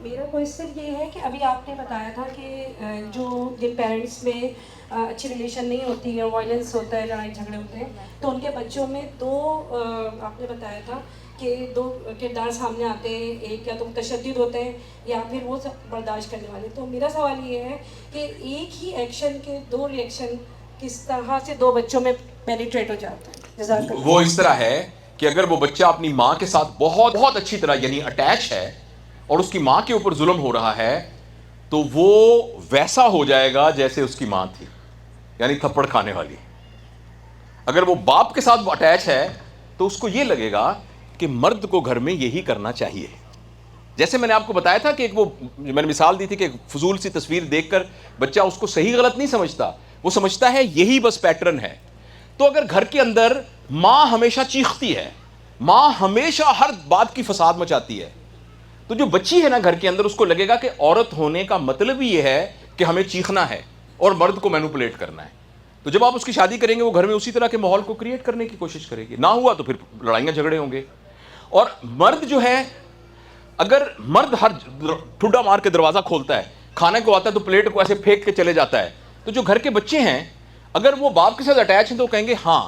میرا کوشچن یہ ہے کہ ابھی آپ نے بتایا تھا کہ جو جن پیرنٹس میں اچھی ریلیشن نہیں ہوتی ہے، وائلنس ہوتا ہے، لڑائی جھگڑے ہوتے ہیں، تو ان کے بچوں میں دو آپ نے بتایا تھا کہ دو کردار سامنے آتے ہیں، ایک یا تو متشدد ہوتے ہیں یا پھر وہ سب برداشت کرنے والے. تو میرا سوال یہ ہے کہ ایک ہی ایکشن کے دو ریئیکشن کس طرح سے دو بچوں میں پینیٹریٹ ہو جاتا ہے؟ جزاک اللہ. وہ اس طرح ہے کہ اگر وہ بچہ اپنی ماں کے ساتھ بہت بہت اچھی طرح یعنی اٹیچ ہے اور اس کی ماں کے اوپر ظلم ہو رہا ہے تو وہ ویسا ہو جائے گا جیسے اس کی ماں تھی، یعنی تھپڑ کھانے والی. اگر وہ باپ کے ساتھ اٹیچ ہے تو اس کو یہ لگے گا کہ مرد کو گھر میں یہی کرنا چاہیے. جیسے میں نے آپ کو بتایا تھا کہ وہ میں نے مثال دی تھی کہ فضول سی تصویر دیکھ کر بچہ اس کو صحیح غلط نہیں سمجھتا، وہ سمجھتا ہے یہی بس پیٹرن ہے. تو اگر گھر کے اندر ماں ہمیشہ چیختی ہے، ماں ہمیشہ ہر بات کی فساد مچاتی ہے، تو جو بچی ہے نا گھر کے اندر، اس کو لگے گا کہ عورت ہونے کا مطلب ہی یہ ہے کہ ہمیں چیخنا ہے اور مرد کو مینوپولیٹ کرنا ہے. تو جب آپ اس کی شادی کریں گے وہ گھر میں اسی طرح کے ماحول کو کریٹ کرنے کی کوشش کرے گی. نہ ہوا تو پھر لڑائیاں جھگڑے ہوں گے. اور مرد جو ہے، اگر مرد ہر ٹھڈا مار کے دروازہ کھولتا ہے، کھانے کو آتا ہے تو پلیٹ کو ایسے پھینک کے چلے جاتا ہے، تو جو گھر کے بچے ہیں اگر وہ باپ کے ساتھ اٹیچ ہیں تو وہ کہیں گے ہاں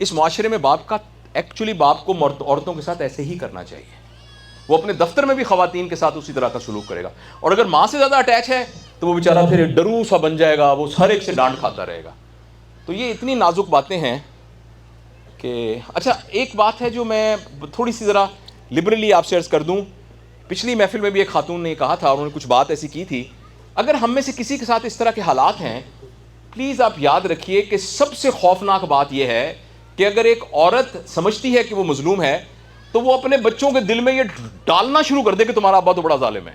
اس معاشرے میں باپ کا ایکچولی باپ کو عورتوں کے ساتھ ایسے ہی کرنا چاہیے. وہ اپنے دفتر میں بھی خواتین کے ساتھ اسی طرح کا سلوک کرے گا. اور اگر ماں سے زیادہ اٹیچ ہے تو وہ بیچارہ پھر ڈرو سا بن جائے گا، وہ ہر ایک سے ڈانٹ کھاتا رہے گا. تو یہ اتنی نازک باتیں ہیں کہ اچھا ایک بات ہے جو میں تھوڑی سی ذرا لبرلی آپ سے عرض کر دوں. پچھلی محفل میں بھی ایک خاتون نے کہا تھا اور انہوں نے کچھ بات ایسی کی تھی، اگر ہم میں سے کسی کے ساتھ اس طرح کے حالات ہیں پلیز آپ یاد رکھیے کہ سب سے خوفناک بات یہ ہے کہ اگر ایک عورت سمجھتی ہے کہ وہ مظلوم ہے تو وہ اپنے بچوں کے دل میں یہ ڈالنا شروع کر دے کہ تمہارا ابا تو بڑا ظالم ہے.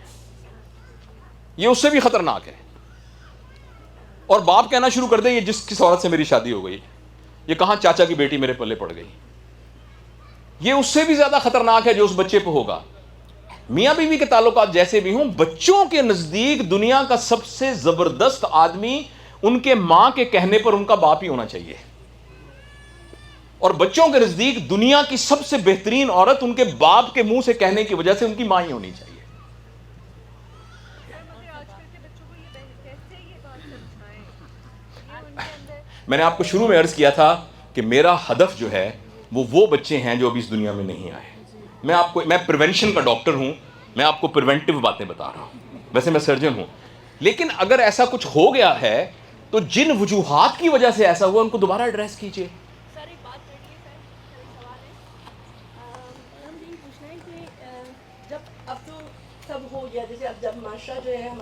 یہ اس سے بھی خطرناک ہے. اور باپ کہنا شروع کر دے یہ کس عورت سے میری شادی ہو گئی، یہ کہاں چاچا کی بیٹی میرے پلے پڑ گئی. یہ اس سے بھی زیادہ خطرناک ہے جو اس بچے پہ ہوگا. میاں بیوی کے تعلقات جیسے بھی ہوں، بچوں کے نزدیک دنیا کا سب سے زبردست آدمی ان کے ماں کے کہنے پر ان کا باپ ہی ہونا چاہیے، اور بچوں کے نزدیک دنیا کی سب سے بہترین عورت ان کے باپ کے منہ سے کہنے کی وجہ سے ان کی ماں ہی ہونی چاہیے. میں نے آپ کو شروع میں عرض کیا تھا کہ میرا ہدف جو ہے وہ بچے ہیں جو ابھی اس دنیا میں نہیں آئے. میں پریونشن کا ڈاکٹر ہوں، میں آپ کو پریونٹیو باتیں بتا رہا ہوں. ویسے میں سرجن ہوں، لیکن اگر ایسا کچھ ہو گیا ہے تو جن وجوہات کی وجہ سے ایسا ہوا ان کو دوبارہ ایڈریس کیجئے. سر ایک بات کرنی ہے سر ایک سوال ہے. ہم یہی پوچھ رہے ہیں کہ جب اب تو سب ہو گیا، جیسے اب جب معاشرہ جو ہے